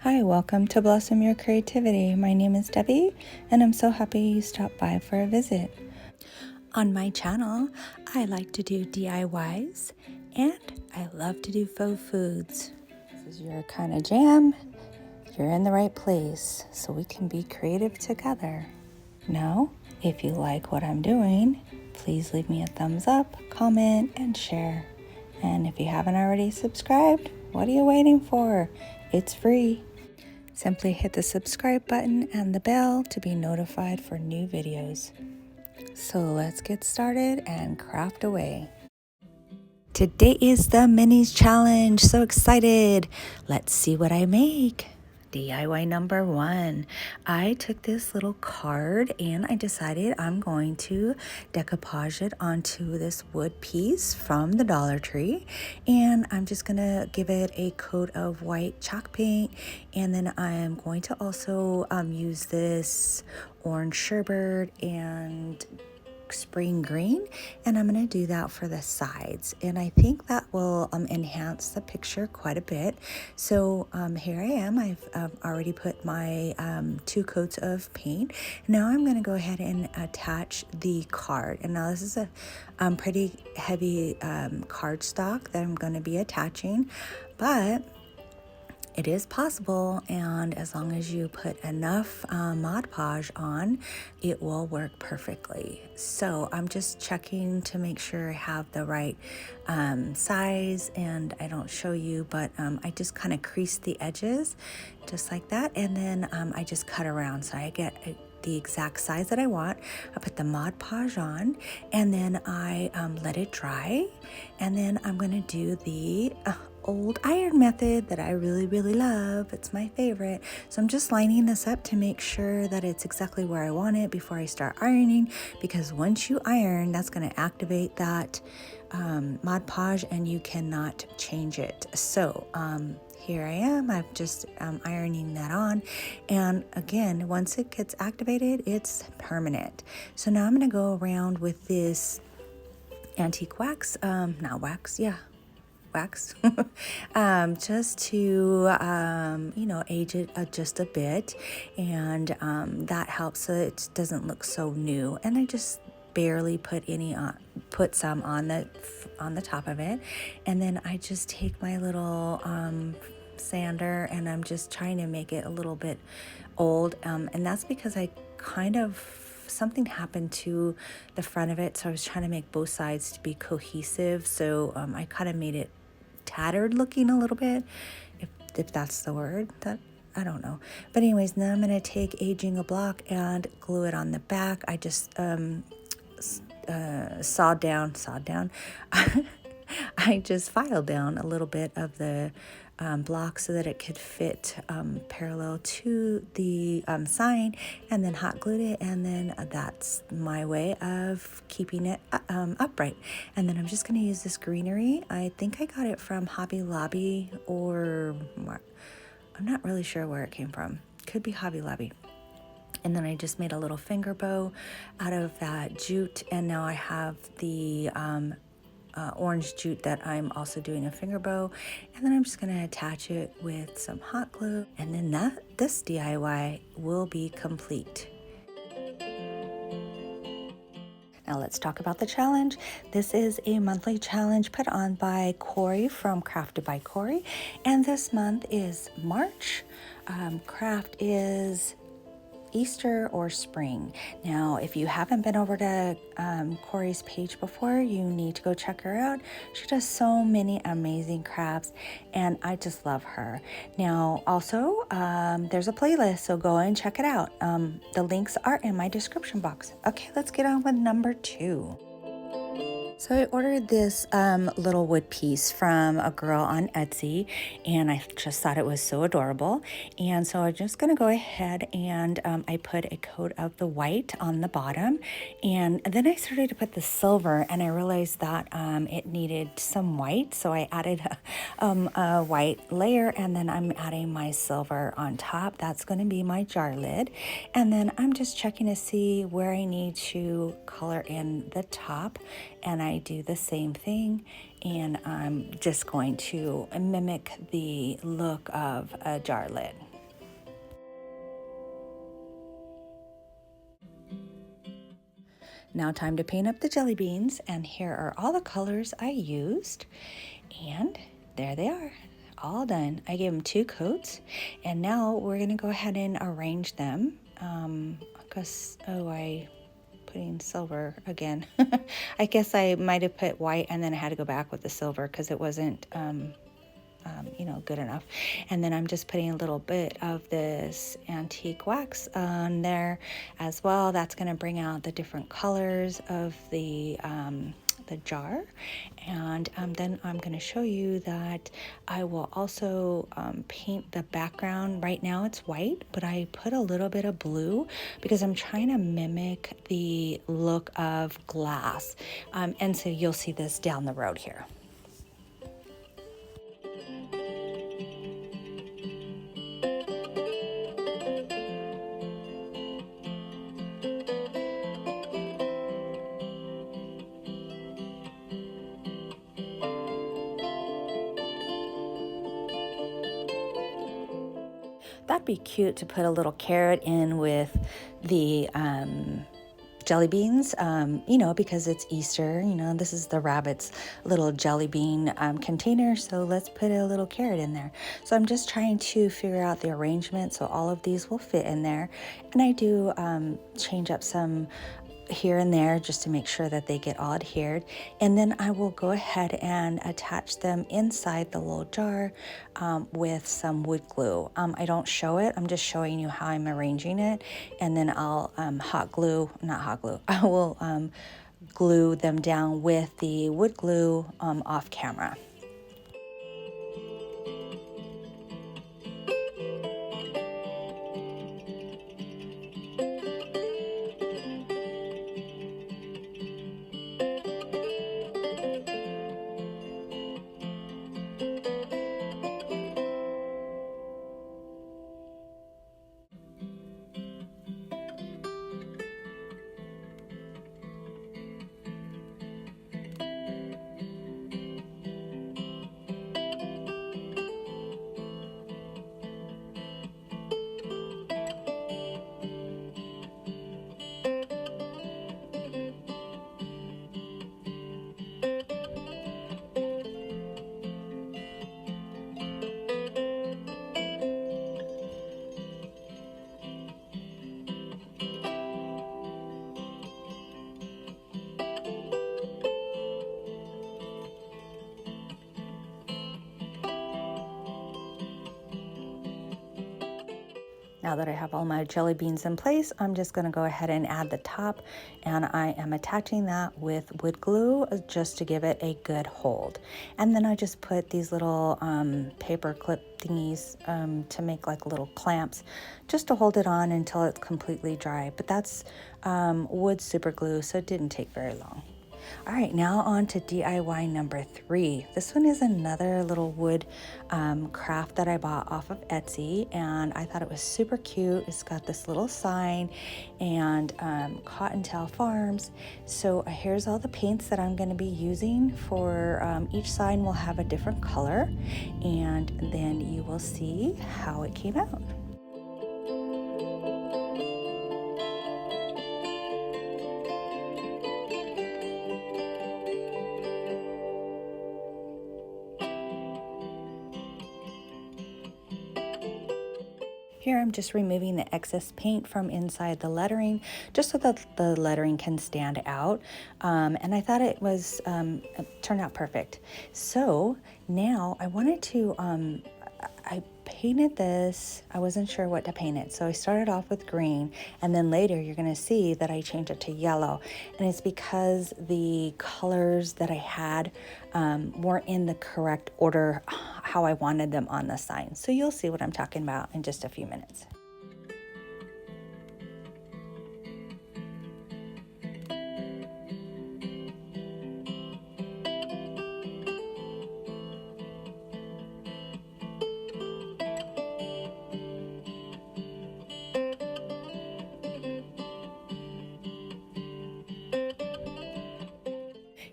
Hi, welcome to Blossom Your Creativity. My name is Debbie, and I'm so happy you stopped by for a visit. On my channel, I like to do DIYs, and I love to do faux foods. This is your kind of jam. You're in the right place, so we can be creative together. Now, if you like what I'm doing, please leave me a thumbs up, comment, and share. And if you haven't already subscribed, what are you waiting for? It's free. Simply hit the subscribe button and the bell to be notified for new videos. So let's get started and craft away. Today is the Minnies challenge. So excited. Let's see what I make. DIY number 1. I took this little card and I decided I'm going to decoupage it onto this wood piece from the Dollar Tree, and I'm just gonna give it a coat of white chalk paint, and then I am going to also use this orange sherbet and spring green, and I'm going to do that for the sides, and I think that will enhance the picture quite a bit. So here I am. I've already put my 2 coats of paint. Now I'm going to go ahead and attach the card, and now this is a pretty heavy cardstock that I'm going to be attaching, but it is possible, and as long as you put enough Mod Podge on, it will work perfectly. So I'm just checking to make sure I have the right size, and I don't show you, but I just kind of crease the edges just like that, and then I just cut around so I get the exact size that I want. I put the Mod Podge on, and then I let it dry, and then I'm gonna do the old iron method that I really love. It's my favorite. So I'm just lining this up to make sure that it's exactly where I want it before I start ironing, because once you iron, that's going to activate that Mod Podge and you cannot change it. So here I am. I'm just ironing that on, and again, once it gets activated, it's permanent. So now I'm going to go around with this antique wax, not wax, yeah, wax, just to age it just a bit, and that helps so it doesn't look so new. And I just barely put some on the top of it, and then I just take my little sander, and I'm just trying to make it a little bit old, and that's because something happened to the front of it, so I was trying to make both sides to be cohesive. So I kind of made it tattered looking a little bit, if that's the word. That I don't know. But anyways, now I'm going to take aging a block and glue it on the back. I just sawed down I just filed down a little bit of the block so that it could fit parallel to the sign, and then hot glued it, and then that's my way of keeping it upright. And then I'm just going to use this greenery. I think I got it from Hobby Lobby, or I'm not really sure where it came from. Could be Hobby Lobby. And then I just made a little finger bow out of that jute, and now I have the orange jute that I'm also doing a finger bow, and then I'm just going to attach it with some hot glue, and then this DIY will be complete. Now let's talk about the challenge. This is a monthly challenge put on by Corie from Crafted by Corie, and this month is March. Craft is Easter or spring. Now, if you haven't been over to Corie's page before, you need to go check her out. She does so many amazing crafts, and I just love her. Now, also, there's a playlist, so go and check it out. The links are in my description box. Okay, let's get on with number 2. So I ordered this little wood piece from a girl on Etsy, and I just thought it was so adorable. And so I'm just going to go ahead and I put a coat of the white on the bottom, and then I started to put the silver, and I realized that it needed some white, so I added a white layer, and then I'm adding my silver on top. That's going to be my jar lid, and then I'm just checking to see where I need to color in the top, and I do the same thing, and I'm just going to mimic the look of a jar lid. Now time to paint up the jelly beans, and here are all the colors I used, and there they are, all done. I gave them 2 coats, and now we're gonna go ahead and arrange them. I putting silver again. I guess I might have put white and then I had to go back with the silver because it wasn't good enough. And then I'm just putting a little bit of this antique wax on there as well. That's going to bring out the different colors of the jar. And then I'm going to show you that I will also paint the background. Right now it's white, but I put a little bit of blue because I'm trying to mimic the look of glass. And so you'll see this down the road here. That'd be cute to put a little carrot in with the jelly beans, because it's Easter. This is the rabbit's little jelly bean container, so let's put a little carrot in there. So I'm just trying to figure out the arrangement so all of these will fit in there. And I do change up some here and there just to make sure that they get all adhered, and then I will go ahead and attach them inside the little jar with some wood glue. I don't show it, I'm just showing you how I'm arranging it, and then I'll I will glue them down with the wood glue off camera. Now that I have all my jelly beans in place, I'm just going to go ahead and add the top, and I am attaching that with wood glue just to give it a good hold. And then I just put these little paper clip thingies to make like little clamps just to hold it on until it's completely dry. But that's wood super glue, so it didn't take very long. All right, now on to DIY number 3. This one is another little wood craft that I bought off of Etsy, and I thought it was super cute. It's got this little sign and Cottontail Farms. So here's all the paints that I'm going to be using for each sign will have a different color, and then you will see how it came out. Here I'm just removing the excess paint from inside the lettering just so that the lettering can stand out. And I thought it was turned out perfect. So now I wanted to, I painted this, I wasn't sure what to paint it. So I started off with green, and then later you're gonna see that I changed it to yellow. And it's because the colors that I had weren't in the correct order how I wanted them on the sign. So you'll see what I'm talking about in just a few minutes.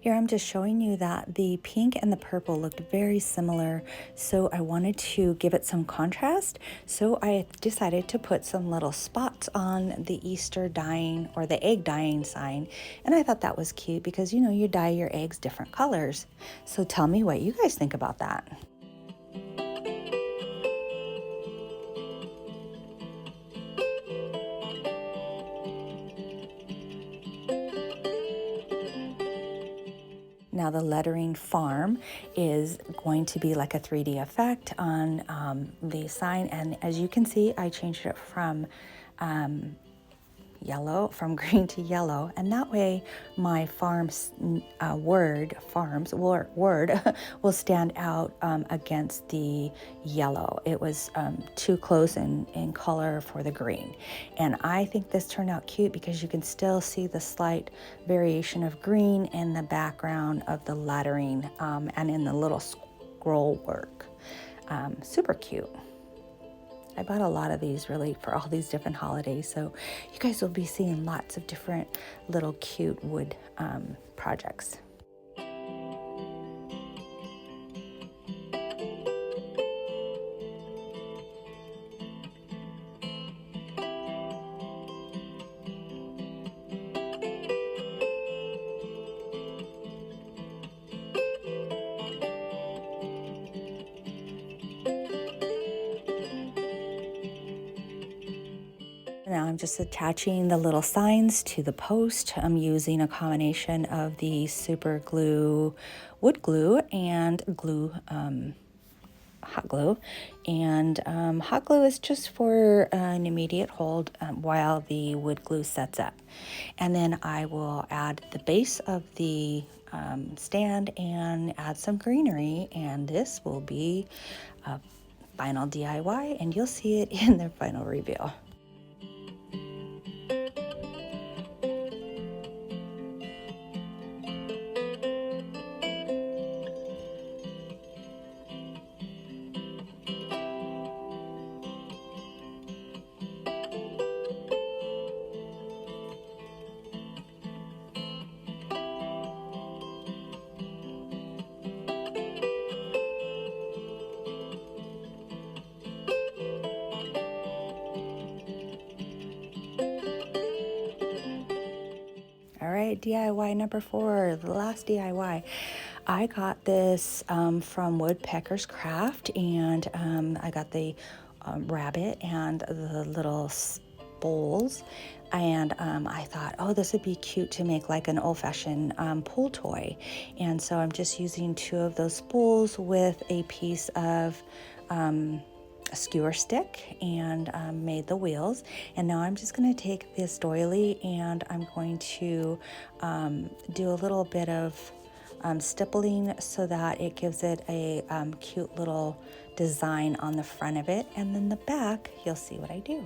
Here I'm just showing you that the pink and the purple looked very similar, so I wanted to give it some contrast. So I decided to put some little spots on the Easter dyeing or the egg dyeing sign, and I thought that was cute because you know you dye your eggs different colors. So tell me what you guys think about that. Now the lettering farm is going to be like a 3D effect on the sign, and as you can see I changed it from yellow, from green to yellow, and that way my farms word will stand out against the yellow. It was too close in color for the green, and I think this turned out cute because you can still see the slight variation of green in the background of the lettering and in the little scroll work. Super cute. I bought a lot of these really for all these different holidays, so you guys will be seeing lots of different little cute wood projects. Now I'm just attaching the little signs to the post. I'm using a combination of the super glue, wood glue, and glue, hot glue. And hot glue is just for an immediate hold while the wood glue sets up. And then I will add the base of the stand and add some greenery, and this will be a final DIY, and you'll see it in the final reveal. All right, DIY number 4, the last DIY. I got this from Woodpecker's Craft, and I got the rabbit and the little bowls, and I thought, oh, this would be cute to make like an old-fashioned pool toy. And so I'm just using 2 of those bowls with a piece of a skewer stick and made the wheels. And now I'm just going to take this doily and I'm going to do a little bit of stippling so that it gives it a cute little design on the front of it, and then the back you'll see what I do.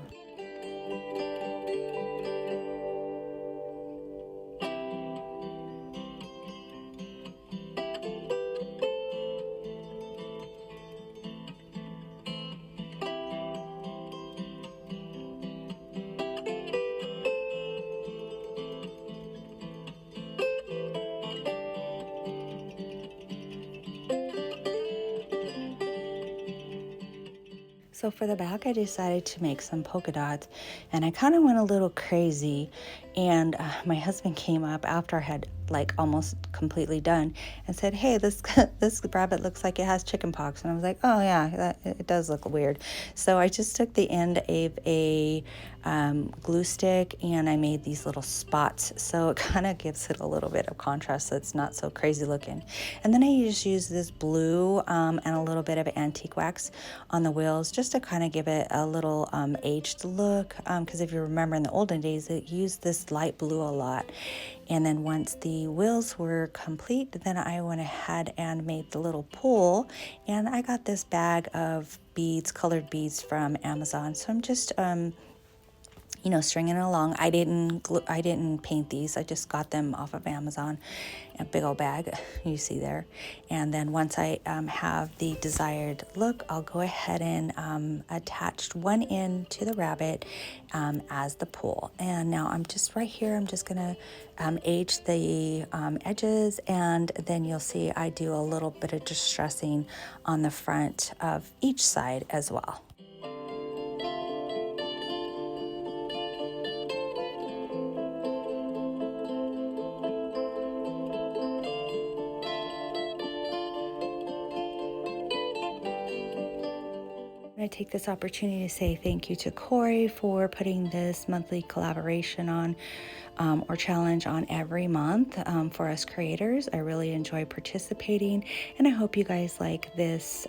So for the back, I decided to make some polka dots, and I kind of went a little crazy, and my husband came up after I had like almost completely done and said, hey, this rabbit looks like it has chicken pox. And I was like, oh yeah, it does look weird. So I just took the end of a glue stick and I made these little spots, so it kind of gives it a little bit of contrast so it's not so crazy looking. And then I just used this blue and a little bit of antique wax on the wheels just to kind of give it a little aged look, because if you remember in the olden days it used this light blue a lot. And then once the wheels were complete, then I went ahead and made the little pool, and I got this bag of beads, colored beads from Amazon. So I'm just you know, stringing it along. I didn't paint these. I just got them off of Amazon, a big old bag you see there. And then once I have the desired look, I'll go ahead and attach one end to the rabbit as the pool. And now I'm just right here, I'm just gonna age the edges, and then you'll see I do a little bit of distressing on the front of each side as well. I take this opportunity to say thank you to Corie for putting this monthly collaboration on or challenge on every month for us creators. I really enjoy participating, and I hope you guys like this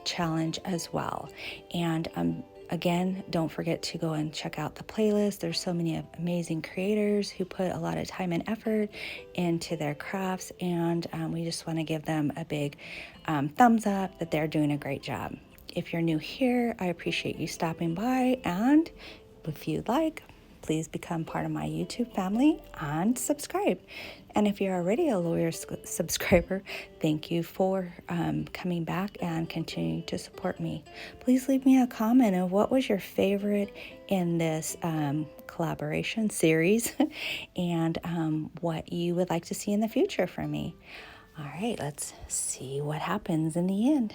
challenge as well. And again, don't forget to go and check out the playlist. There's so many amazing creators who put a lot of time and effort into their crafts, and we just want to give them a big thumbs up that they're doing a great job. If you're new here, I appreciate you stopping by, and if you'd like, please become part of my YouTube family and subscribe. And if you're already a loyal subscriber, thank you for coming back and continuing to support me. Please leave me a comment of what was your favorite in this collaboration series and what you would like to see in the future from me. All right, let's see what happens in the end.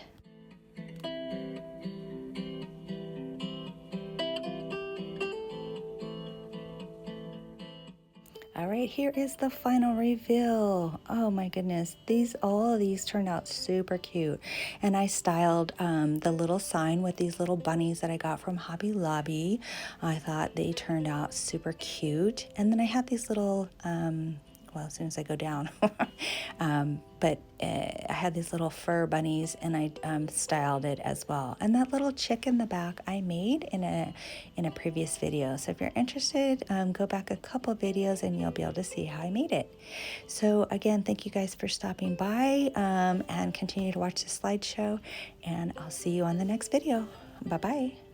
All right, here is the final reveal. Oh my goodness, all of these turned out super cute. And I styled the little sign with these little bunnies that I got from Hobby Lobby. I thought they turned out super cute. And then I had these little, well, as soon as I go down, but I had these little fur bunnies, and I styled it as well. And that little chick in the back I made in a previous video. So if you're interested, go back a couple videos and you'll be able to see how I made it. So again, thank you guys for stopping by, and continue to watch the slideshow, and I'll see you on the next video. Bye-bye.